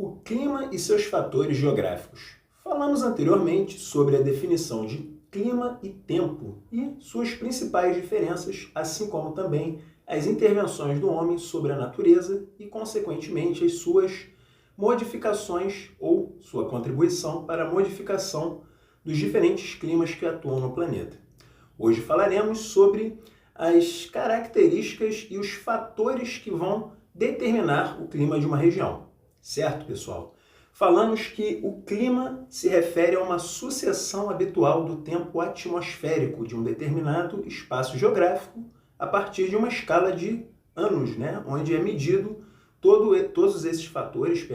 O clima e seus fatores geográficos. Falamos anteriormente sobre a definição de clima e tempo e suas principais diferenças, assim como também as intervenções do homem sobre a natureza e, consequentemente, as suas modificações ou sua contribuição para a modificação dos diferentes climas que atuam no planeta. Hoje falaremos sobre as características e os fatores que vão determinar o clima de uma região. Certo, pessoal? Falamos que o clima se refere a uma sucessão habitual do tempo atmosférico de um determinado espaço geográfico a partir de uma escala de anos, onde é medido todos esses fatores,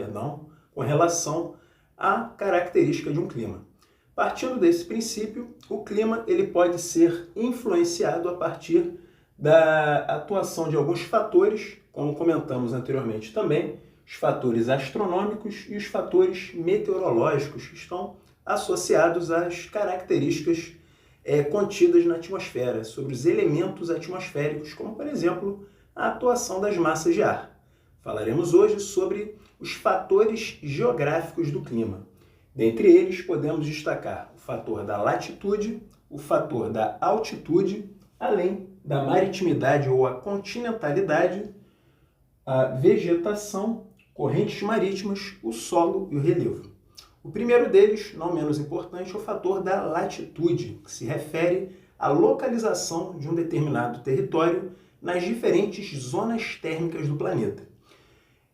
com relação à característica de um clima. Partindo desse princípio, o clima ele pode ser influenciado a partir da atuação de alguns fatores, como comentamos anteriormente também, os fatores astronômicos e os fatores meteorológicos que estão associados às características contidas na atmosfera, sobre os elementos atmosféricos, como, por exemplo, a atuação das massas de ar. Falaremos hoje sobre os fatores geográficos do clima. Dentre eles, podemos destacar o fator da latitude, o fator da altitude, além da maritimidade ou a continentalidade, a vegetação, correntes marítimas, o solo e o relevo. O primeiro deles, não menos importante, é o fator da latitude, que se refere à localização de um determinado território nas diferentes zonas térmicas do planeta.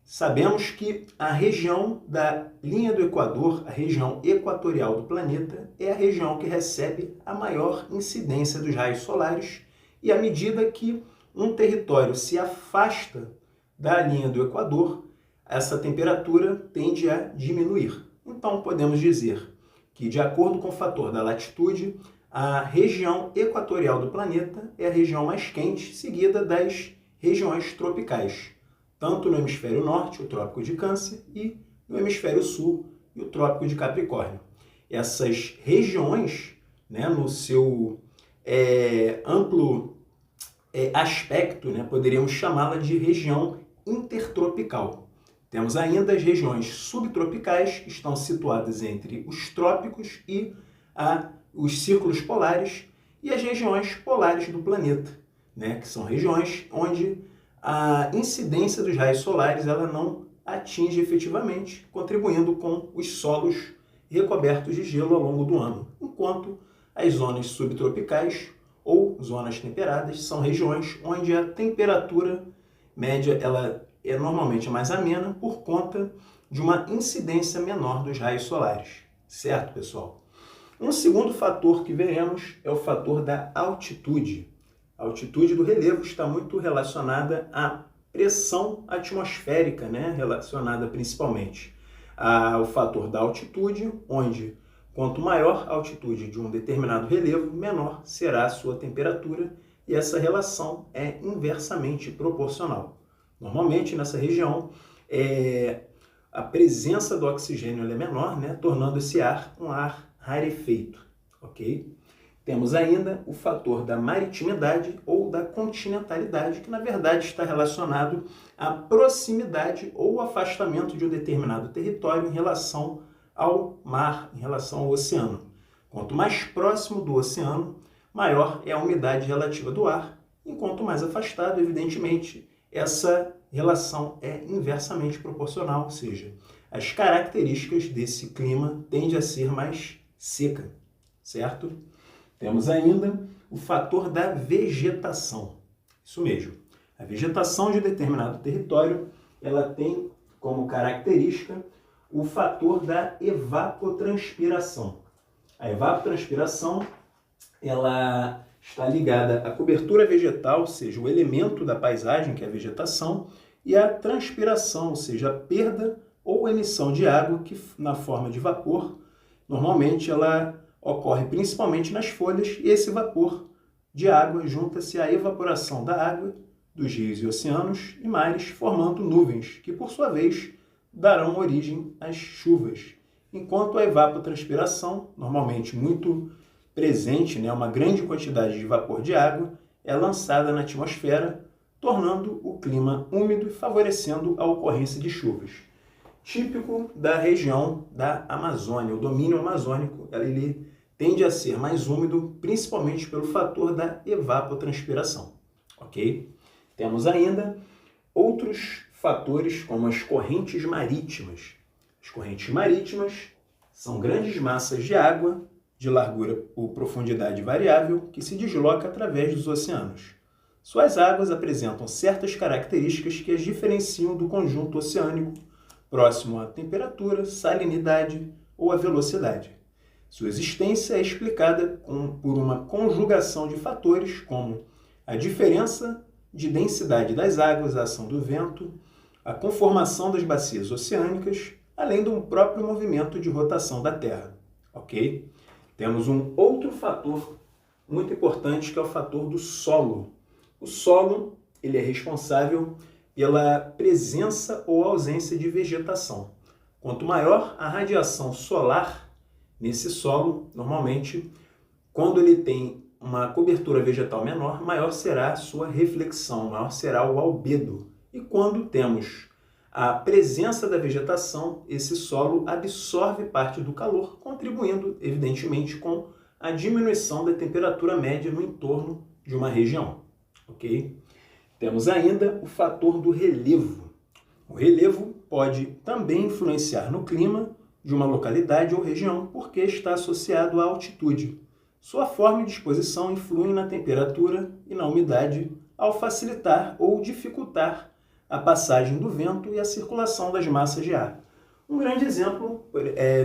Sabemos que a região da linha do Equador, a região equatorial do planeta, é a região que recebe a maior incidência dos raios solares e à medida que um território se afasta da linha do Equador, essa temperatura tende a diminuir. Então, podemos dizer que, de acordo com o fator da latitude, a região equatorial do planeta é a região mais quente, seguida das regiões tropicais, tanto no hemisfério norte, o Trópico de Câncer, e no hemisfério sul, o Trópico de Capricórnio. Essas regiões, no seu amplo aspecto, poderíamos chamá-la de região intertropical. Temos ainda as regiões subtropicais, que estão situadas entre os trópicos e os círculos polares, e as regiões polares do planeta, que são regiões onde a incidência dos raios solares ela não atinge efetivamente, contribuindo com os solos recobertos de gelo ao longo do ano, enquanto as zonas subtropicais ou zonas temperadas são regiões onde a temperatura média ela é normalmente mais amena por conta de uma incidência menor dos raios solares. Certo, pessoal? Um segundo fator que veremos é o fator da altitude. A altitude do relevo está muito relacionada à pressão atmosférica, relacionada principalmente ao fator da altitude, onde quanto maior a altitude de um determinado relevo, menor será a sua temperatura, e essa relação é inversamente proporcional. Normalmente, nessa região, a presença do oxigênio é menor, tornando esse ar um ar rarefeito. Ok? Temos ainda o fator da maritimidade ou da continentalidade, que na verdade está relacionado à proximidade ou afastamento de um determinado território em relação ao mar, em relação ao oceano. Quanto mais próximo do oceano, maior é a umidade relativa do ar, enquanto mais afastado, evidentemente, essa relação é inversamente proporcional, ou seja, as características desse clima tendem a ser mais seca, certo? Temos ainda o fator da vegetação. Isso mesmo. A vegetação de determinado território, ela tem como característica o fator da evapotranspiração. A evapotranspiração, ela está ligada à cobertura vegetal, ou seja, o elemento da paisagem, que é a vegetação, e à transpiração, ou seja, a perda ou emissão de água, que na forma de vapor, normalmente ela ocorre principalmente nas folhas, e esse vapor de água junta-se à evaporação da água dos rios e oceanos e mares, formando nuvens, que por sua vez darão origem às chuvas. Enquanto a evapotranspiração, normalmente muito presente, uma grande quantidade de vapor de água, é lançada na atmosfera, tornando o clima úmido e favorecendo a ocorrência de chuvas. típico da região da Amazônia. O domínio amazônico ele tende a ser mais úmido, principalmente pelo fator da evapotranspiração, ok? Temos ainda outros fatores, como as correntes marítimas. As correntes marítimas são grandes massas de água de largura ou profundidade variável que se desloca através dos oceanos. Suas águas apresentam certas características que as diferenciam do conjunto oceânico, próximo à temperatura, salinidade ou à velocidade. Sua existência é explicada por uma conjugação de fatores como a diferença de densidade das águas, a ação do vento, a conformação das bacias oceânicas, além do próprio movimento de rotação da Terra. Ok? Temos um outro fator muito importante que é o fator do solo. O solo ele é responsável pela presença ou ausência de vegetação. Quanto maior a radiação solar nesse solo, normalmente, quando ele tem uma cobertura vegetal menor, maior será a sua reflexão, maior será o albedo. E quando temos a presença da vegetação, esse solo absorve parte do calor, contribuindo, evidentemente, com a diminuição da temperatura média no entorno de uma região. Ok? Temos ainda o fator do relevo. O relevo pode também influenciar no clima de uma localidade ou região, porque está associado à altitude. Sua forma e disposição influem na temperatura e na umidade, ao facilitar ou dificultar a passagem do vento e a circulação das massas de ar. Um grande exemplo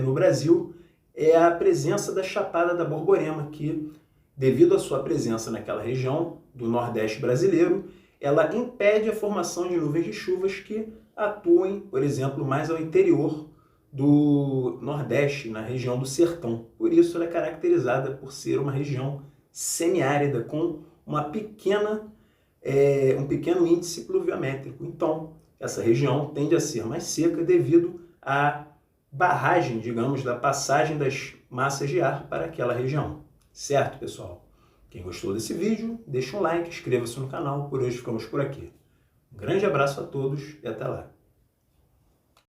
no Brasil é a presença da Chapada da Borborema, que, devido à sua presença naquela região do Nordeste brasileiro, ela impede a formação de nuvens de chuvas que atuem, por exemplo, mais ao interior do Nordeste, na região do Sertão. Por isso, ela é caracterizada por ser uma região semiárida, com um pequeno índice pluviométrico. Então, essa região tende a ser mais seca devido à barragem, digamos, da passagem das massas de ar para aquela região. Certo, pessoal? Quem gostou desse vídeo, deixa um like, inscreva-se no canal. Por hoje ficamos por aqui. Um grande abraço a todos e até lá.